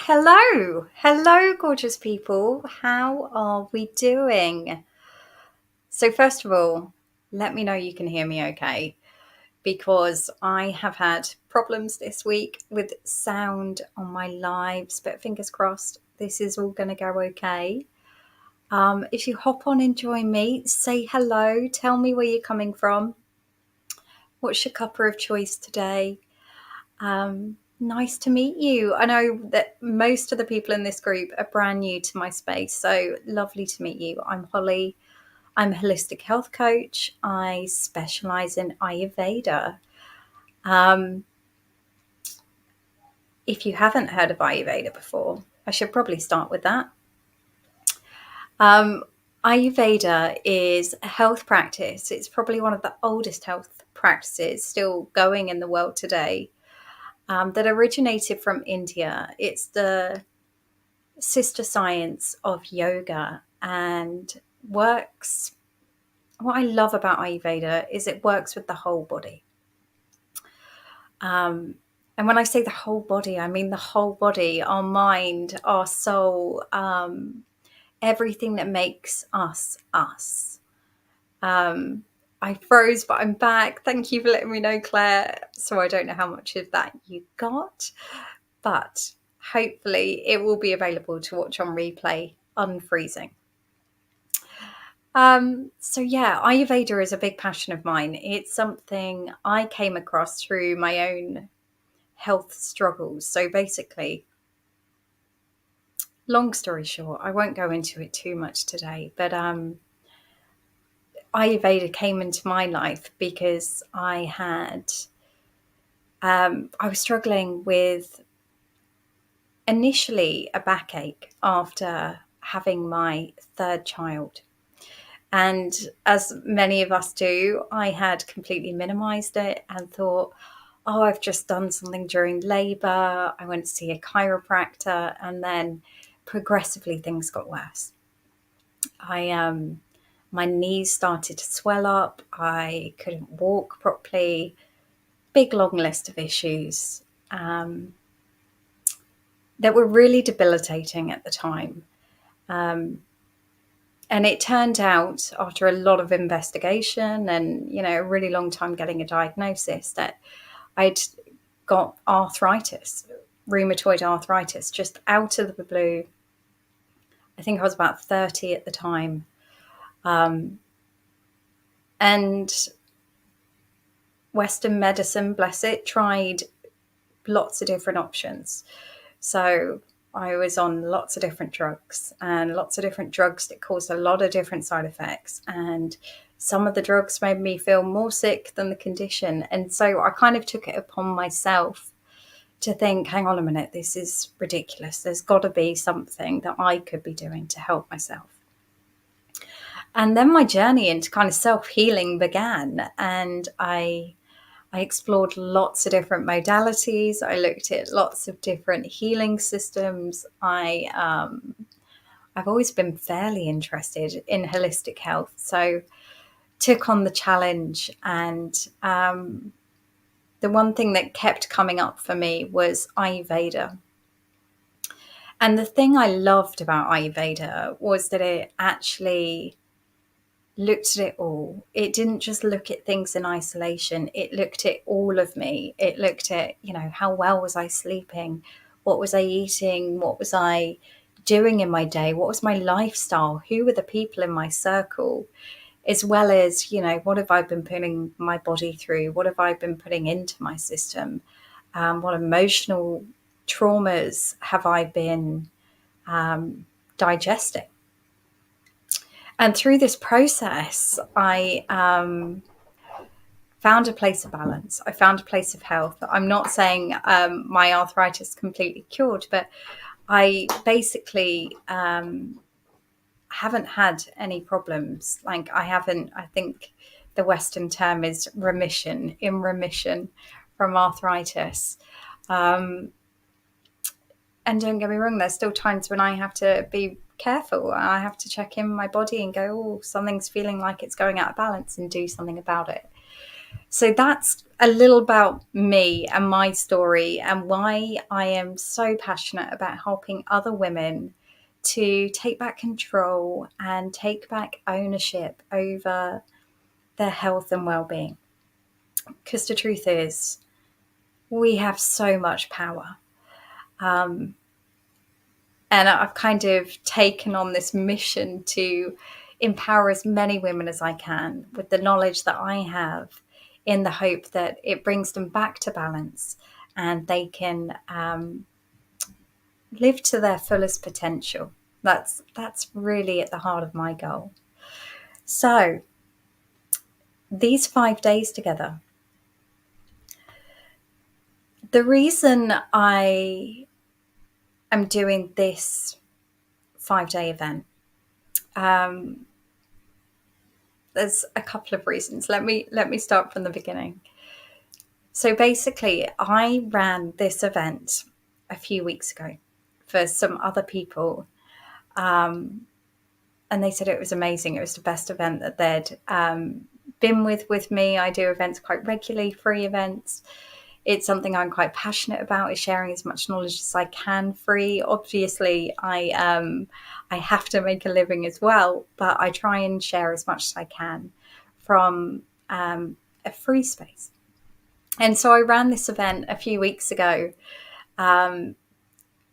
Hello, gorgeous people. How are we doing? So, first of all, let me know you can hear me okay, because I have had problems this week with sound on my lives, but fingers crossed, this is all going to go okay. If you hop on and join me, say hello, tell me where you're coming from. What's your cuppa of choice today? Nice to meet you. I know that most of the people in this group are brand new to my space, so lovely to meet you. I'm Holly. I'm a holistic health coach. I specialize in Ayurveda. Um, if you haven't heard of Ayurveda before, I should probably start with that. Um, Ayurveda is a health practice. It's probably one of the oldest health practices still going in the world today. That originated from India. It's the sister science of yoga and works. What I love about Ayurveda is it works with the whole body. And when I say the whole body, I mean the whole body, our mind, our soul, everything that makes us us. I froze, but I'm back. Thank you for letting me know, Claire. So I don't know how much of that you got, but hopefully it will be available to watch on replay, unfreezing. So yeah, Ayurveda is a big passion of mine. It's something I came across through my own health struggles. So basically, long story short, I won't go into it too much today, but Ayurveda came into my life because I was struggling with initially a backache after having my third child. And as many of us do, I had completely minimized it and thought, oh, I've just done something during labor. I went to see a chiropractor, and then progressively things got worse. My knees started to swell up. I couldn't walk properly. Big long list of issues that were really debilitating at the time. And it turned out, after a lot of investigation and, a really long time getting a diagnosis, that I'd got arthritis, rheumatoid arthritis, just out of the blue. I think I was about 30 at the time. And Western medicine, bless it, tried lots of different options. So I was on lots of different drugs that caused a lot of different side effects. And some of the drugs made me feel more sick than the condition. And so I kind of took it upon myself to think, hang on a minute, this is ridiculous. There's got to be something that I could be doing to help myself. And then my journey into kind of self-healing began, and I explored lots of different modalities. I looked at lots of different healing systems. I've always been fairly interested in holistic health, so took on the challenge. And the one thing that kept coming up for me was Ayurveda. And the thing I loved about Ayurveda was that it actually looked at it all. It didn't just look at things in isolation. It looked at all of me. It looked at, how well was I sleeping? What was I eating? What was I doing in my day? What was my lifestyle? Who were the people in my circle? As well as, what have I been putting my body through? What have I been putting into my system? What emotional traumas have I been digesting? And through this process, I found a place of balance. I found a place of health. I'm not saying my arthritis completely cured, but I basically haven't had any problems. Like I think the Western term is remission, in remission from arthritis. And don't get me wrong, there's still times when I have to be careful. I have to check in my body and go, oh, something's feeling like it's going out of balance, and do something about it. So that's a little about me and my story, and why I am so passionate about helping other women to take back control and take back ownership over their health and well-being. Because the truth is, we have so much power. Um, and I've kind of taken on this mission to empower as many women as I can with the knowledge that I have, in the hope that it brings them back to balance and they can live to their fullest potential. That's really at the heart of my goal. So these 5 days together, the reason I am doing this 5 day event, um, there's a couple of reasons. Let me start from the beginning. So basically, I ran this event a few weeks ago for some other people, and they said it was amazing. It was the best event that they'd been with me. I do events quite regularly, free events. It's something I'm quite passionate about, is sharing as much knowledge as I can free. Obviously, I have to make a living as well, but I try and share as much as I can from a free space. And so I ran this event a few weeks ago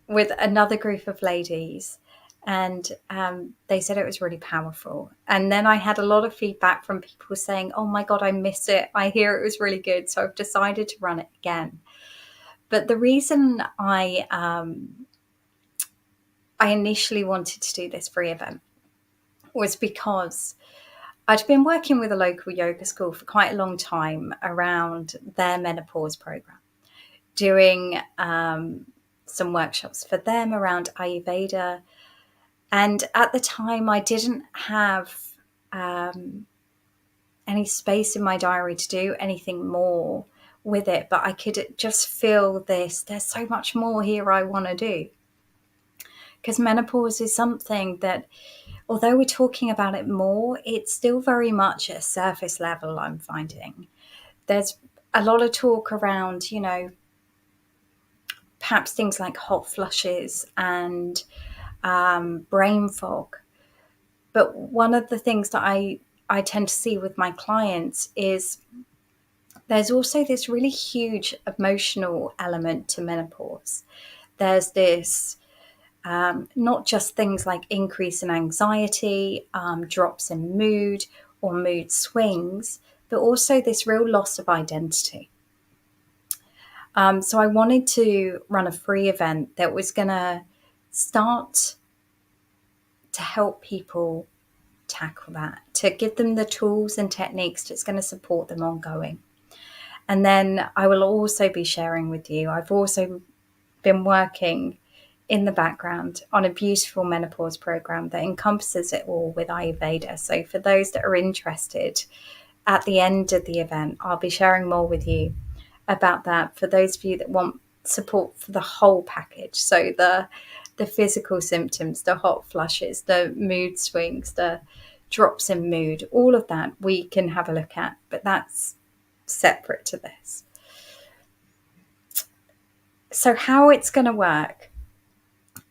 with another group of ladies, and they said it was really powerful. And then I had a lot of feedback from people saying, "Oh my God, I miss it. I hear it was really good." So I've decided to run it again. But the reason I initially wanted to do this free event was because I'd been working with a local yoga school for quite a long time around their menopause program, doing some workshops for them around Ayurveda. And at the time, I didn't have any space in my diary to do anything more with it, but I could just feel this. There's so much more here I want to do. Because menopause is something that, although we're talking about it more, it's still very much at a surface level, I'm finding. There's a lot of talk around, perhaps things like hot flushes and brain fog. But one of the things that I tend to see with my clients is there's also this really huge emotional element to menopause. There's this not just things like increase in anxiety, drops in mood or mood swings, but also this real loss of identity. So I wanted to run a free event that was going to start to help people tackle that, to give them the tools and techniques that's going to support them ongoing. And then I will also be sharing with you, I've also been working in the background on a beautiful menopause program that encompasses it all with Ayurveda. So for those that are interested, at the end of the event, I'll be sharing more with you about that, for those of you that want support for the whole package. So the physical symptoms, the hot flushes, the mood swings, the drops in mood, all of that we can have a look at, but that's separate to this. So how it's going to work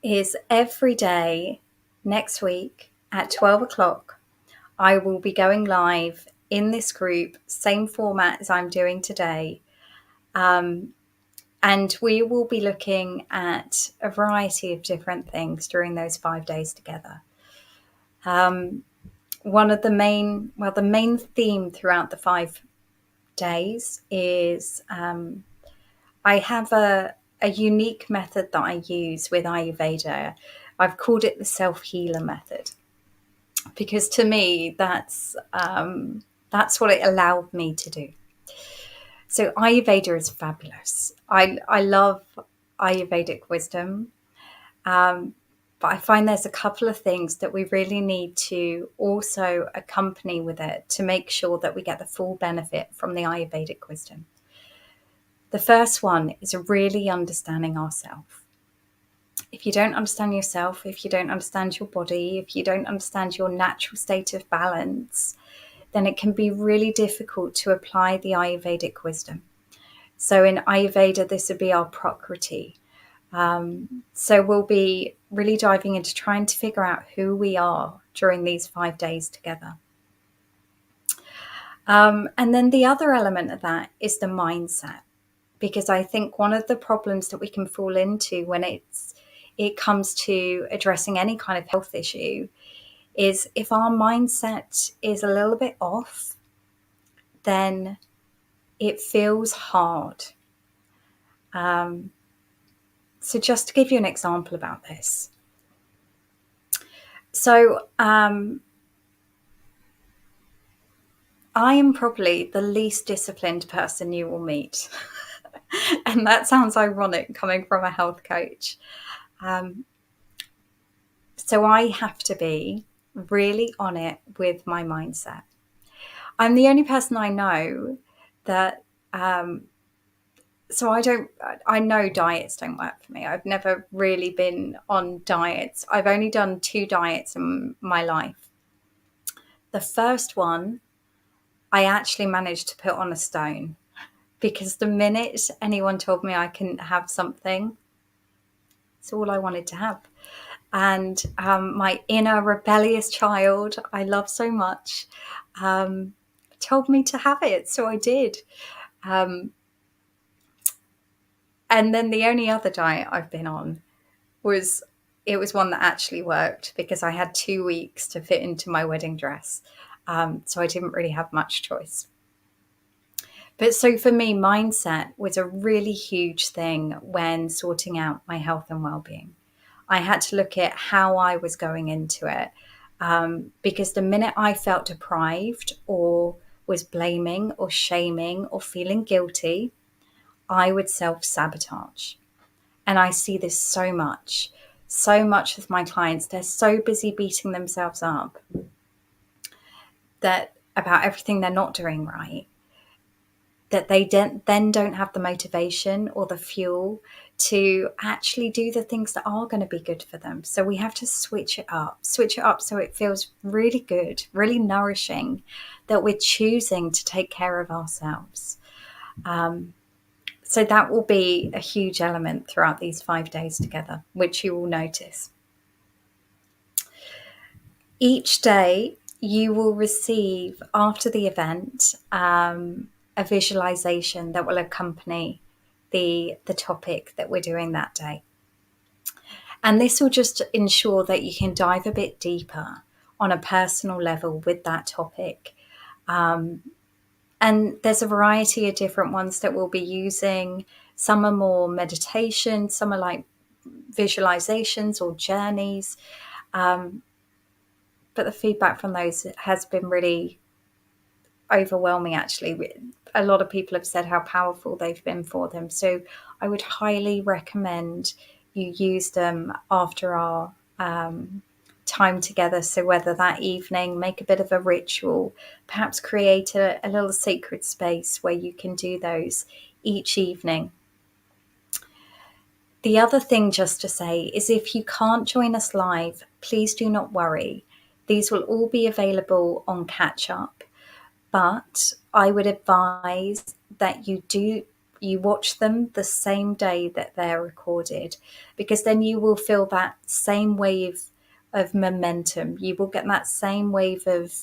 is every day next week at 12 o'clock, I will be going live in this group, same format as I'm doing today. And we will be looking at a variety of different things during those 5 days together. One of the main theme throughout the 5 days is I have a unique method that I use with Ayurveda. I've called it the self-healer method, because to me that's what it allowed me to do. So Ayurveda is fabulous. I love Ayurvedic wisdom, but I find there's a couple of things that we really need to also accompany with it to make sure that we get the full benefit from the Ayurvedic wisdom. The first one is really understanding ourselves. If you don't understand yourself, if you don't understand your body, if you don't understand your natural state of balance, then it can be really difficult to apply the Ayurvedic wisdom. So in Ayurveda, this would be our Prakriti. So we'll be really diving into trying to figure out who we are during these 5 days together. And then the other element of that is the mindset, because I think one of the problems that we can fall into when it comes to addressing any kind of health issue is if our mindset is a little bit off, then it feels hard. So just to give you an example about this. So I am probably the least disciplined person you will meet. And that sounds ironic coming from a health coach. So I have to be really on it with my mindset. I'm the only person I know that, so I know diets don't work for me. I've never really been on diets. I've only done 2 diets in my life. The first one, I actually managed to put on a stone, because the minute anyone told me I couldn't have something, it's all I wanted to have. And my inner rebellious child, I love so much, told me to have it. So I did. And then the only other diet I've been on was one that actually worked, because I had 2 weeks to fit into my wedding dress. So I didn't really have much choice. But so for me, mindset was a really huge thing when sorting out my health and well-being. I had to look at how I was going into it, because the minute I felt deprived or was blaming or shaming or feeling guilty, I would self-sabotage. And I see this so much with my clients. They're so busy beating themselves up that about everything they're not doing right, that they then don't have the motivation or the fuel to actually do the things that are going to be good for them. So we have to switch it up so it feels really good, really nourishing, that we're choosing to take care of ourselves. So that will be a huge element throughout these 5 days together, which you will notice. Each day you will receive, after the event, a visualization that will accompany the topic that we're doing that day. And this will just ensure that you can dive a bit deeper on a personal level with that topic. And there's a variety of different ones that we'll be using. Some are more meditation, some are like visualizations or journeys. But the feedback from those has been really overwhelming, actually. A lot of people have said how powerful they've been for them. So I would highly recommend you use them after our time together. So whether that evening, make a bit of a ritual, perhaps create a little sacred space where you can do those each evening. The other thing just to say is, if you can't join us live, please do not worry. These will all be available on Catch Up, but I would advise that you watch them the same day that they're recorded, because then you will feel that same wave of momentum. You will get that same wave of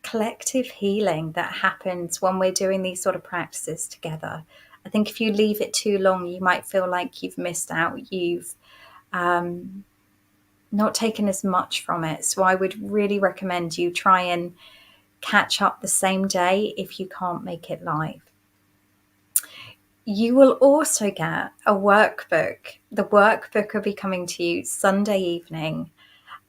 collective healing that happens when we're doing these sort of practices together. I think if you leave it too long, you might feel like you've missed out. You've not taken as much from it. So I would really recommend you try and catch up the same day if you can't make it live. You will also get a workbook. The workbook will be coming to you Sunday evening.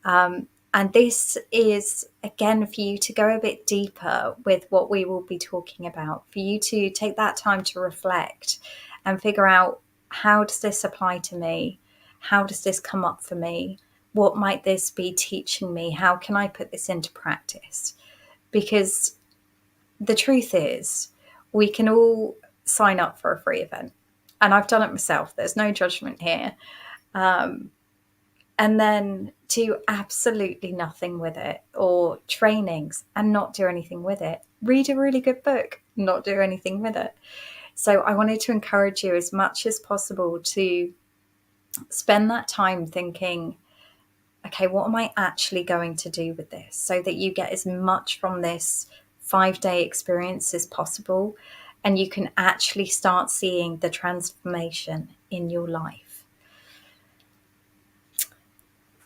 And this is, again, for you to go a bit deeper with what we will be talking about, for you to take that time to reflect and figure out, how does this apply to me? How does this come up for me? What might this be teaching me? How can I put this into practice? Because the truth is, we can all sign up for a free event. And I've done it myself. There's no judgment here. and then do absolutely nothing with it, or trainings and not do anything with it. Read a really good book, not do anything with it. So I wanted to encourage you as much as possible to spend that time thinking, okay, what am I actually going to do with this, so that you get as much from this 5-day experience as possible, and you can actually start seeing the transformation in your life.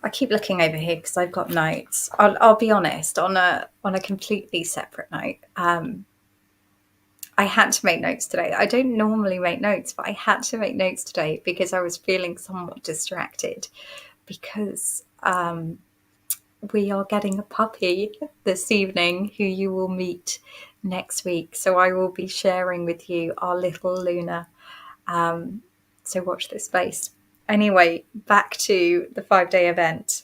I keep looking over here because I've got notes. I'll be honest, on a completely separate note. I had to make notes today. I don't normally make notes, but I had to make notes today because I was feeling somewhat distracted, because we are getting a puppy this evening who you will meet next week. So I will be sharing with you our little Luna. So watch this space. Anyway, back to the 5-day event.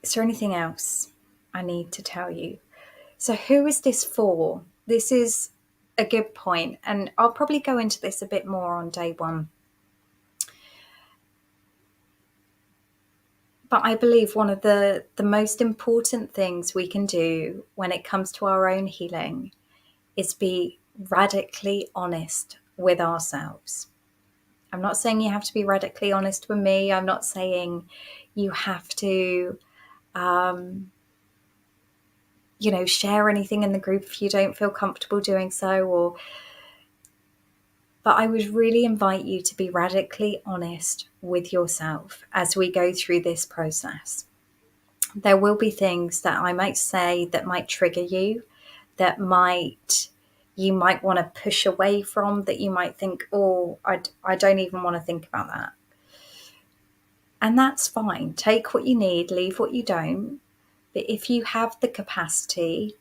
Is there anything else I need to tell you? So who is this for? This is a good point, and I'll probably go into this a bit more on day one. But I believe one of the most important things we can do when it comes to our own healing is be radically honest with ourselves. I'm not saying you have to be radically honest with me. I'm not saying you have to, share anything in the group if you don't feel comfortable doing so. But I would really invite you to be radically honest with yourself as we go through this process. There will be things that I might say that might trigger you, that you might want to push away from, that you might think, oh, I don't even want to think about that. And that's fine. Take what you need, leave what you don't. But if you have the capacity,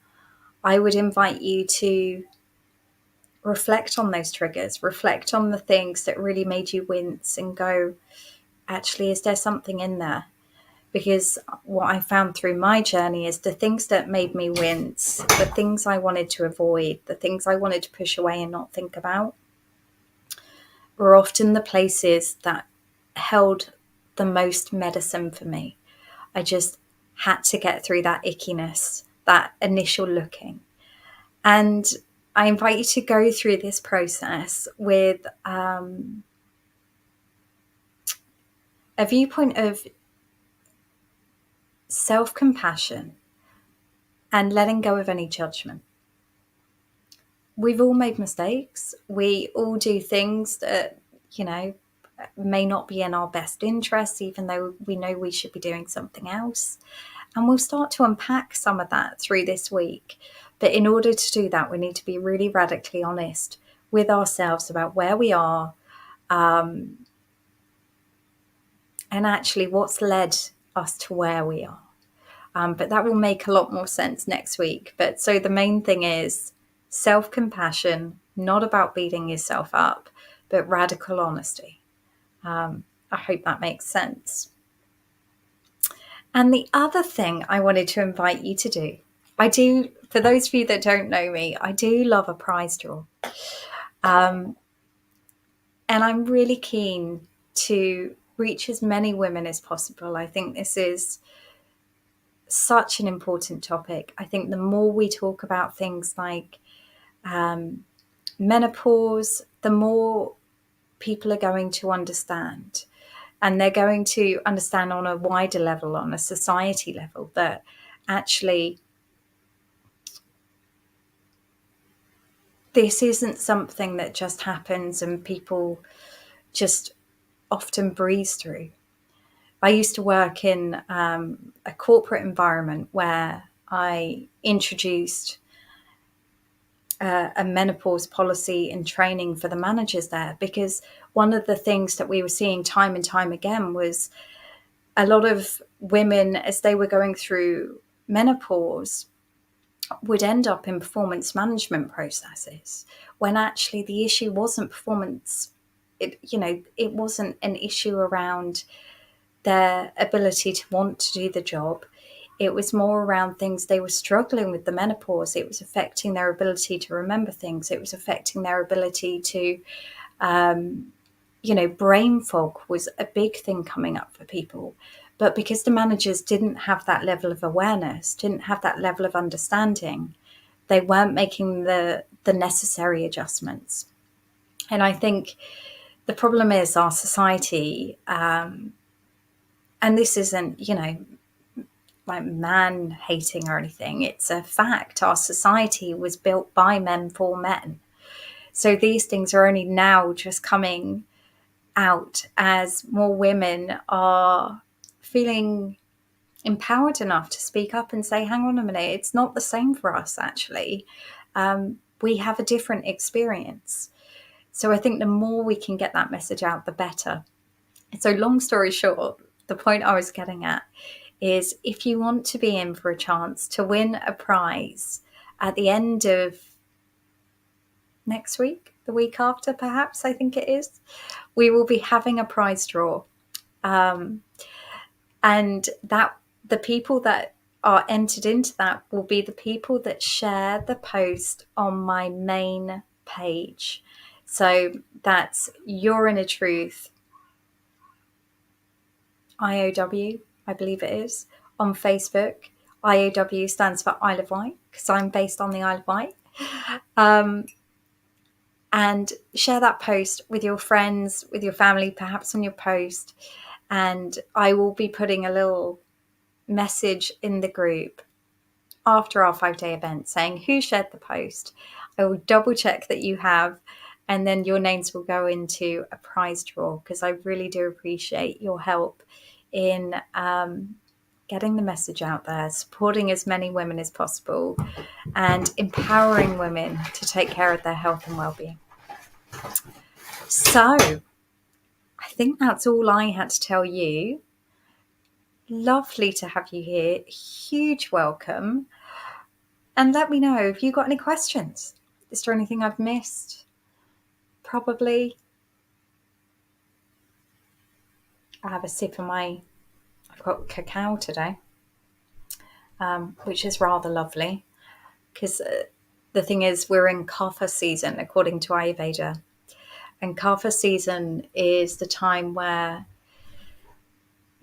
I would invite you to reflect on those triggers, reflect on the things that really made you wince, and go, actually, is there something in there? Because what I found through my journey is the things that made me wince, the things I wanted to avoid, the things I wanted to push away and not think about, were often the places that held the most medicine for me. I just had to get through that ickiness, that initial looking. And I invite you to go through this process with a viewpoint of self-compassion and letting go of any judgment. We've all made mistakes. We all do things that, may not be in our best interests, even though we know we should be doing something else. And we'll start to unpack some of that through this week. But in order to do that, we need to be really radically honest with ourselves about where we are, and actually what's led us to where we are. But that will make a lot more sense next week. But so the main thing is self-compassion, not about beating yourself up, but radical honesty. I hope that makes sense. And the other thing I wanted to invite you to do, for those of you that don't know me, I do love a prize draw. And I'm really keen to reach as many women as possible. I think this is such an important topic. I think the more we talk about things like menopause, the more people are going to understand. And they're going to understand on a wider level, on a society level, that actually this isn't something that just happens and people just often breeze through. I used to work in a corporate environment where I introduced a menopause policy and training for the managers there, because one of the things that we were seeing time and time again was a lot of women, as they were going through menopause, would end up in performance management processes when actually the issue wasn't performance. It wasn't an issue around their ability to want to do the job. It was more around things they were struggling with the menopause. It was affecting their ability to remember things. It was affecting their ability to brain fog was a big thing coming up for people. But because the managers didn't have that level of awareness, didn't have that level of understanding, they weren't making the necessary adjustments. And I think the problem is our society, and this isn't, like man hating or anything. It's a fact. Our society was built by men for men. So these things are only now just coming out as more women are feeling empowered enough to speak up and say, hang on a minute, it's not the same for us, actually. We have a different experience. So I think the more we can get that message out, the better. So long story short, the point I was getting at is if you want to be in for a chance to win a prize at the end of next week, the week after, perhaps, I think it is, we will be having a prize draw. And that the people that are entered into that will be the people that share the post on my main page. So that's You're in a Truth, IOW, I believe it is, on Facebook. IOW stands for Isle of Wight, because I'm based on the Isle of Wight. And share that post with your friends, with your family, perhaps on your post. And I will be putting a little message in the group after our 5-day event saying who shared the post. I will double check that you have, and then your names will go into a prize draw, because I really do appreciate your help in getting the message out there, supporting as many women as possible, and empowering women to take care of their health and well-being. So I think that's all I had to tell you. Lovely to have you here. Huge welcome. And let me know if you've got any questions. Is there anything I've missed? Probably. I have a sip of I've got cacao today, which is rather lovely, because the thing is, we're in Kapha season according to Ayurveda. And Kapha season is the time where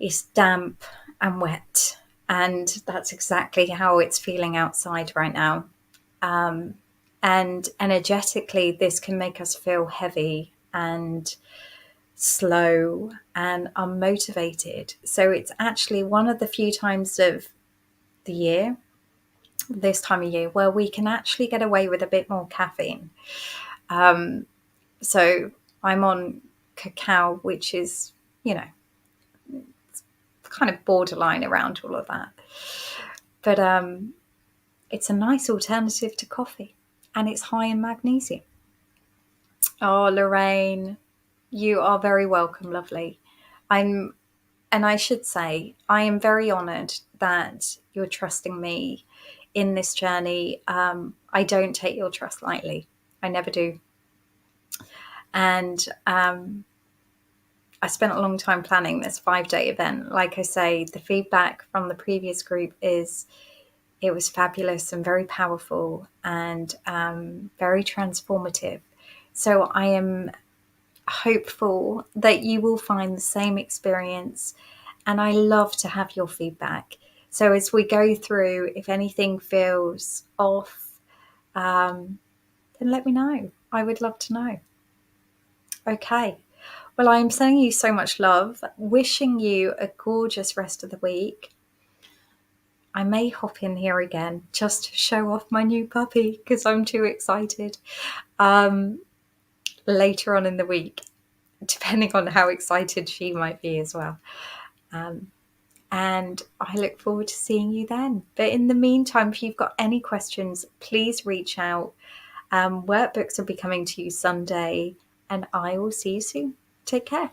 it's damp and wet. And that's exactly how it's feeling outside right now. And energetically, this can make us feel heavy and slow and unmotivated. So it's actually one of the few times of the year, this time of year, where we can actually get away with a bit more caffeine. So I'm on cacao, which is, kind of borderline around all of that. But it's a nice alternative to coffee, and it's high in magnesium. Oh, Lorraine, you are very welcome, lovely. And I should say, I am very honoured that you're trusting me in this journey. I don't take your trust lightly. I never do. And I spent a long time planning this 5-day event. Like I say, the feedback from the previous group is it was fabulous and very powerful and very transformative. So I am hopeful that you will find the same experience, and I love to have your feedback. So as we go through, if anything feels off, then let me know. I would love to know. Okay. Well, I'm sending you so much love, wishing you a gorgeous rest of the week. I may hop in here again just to show off my new puppy, because I'm too excited. Later on in the week, depending on how excited she might be as well. And I look forward to seeing you then. But in the meantime, if you've got any questions, please reach out. Workbooks will be coming to you Sunday, and I will see you soon. Take care.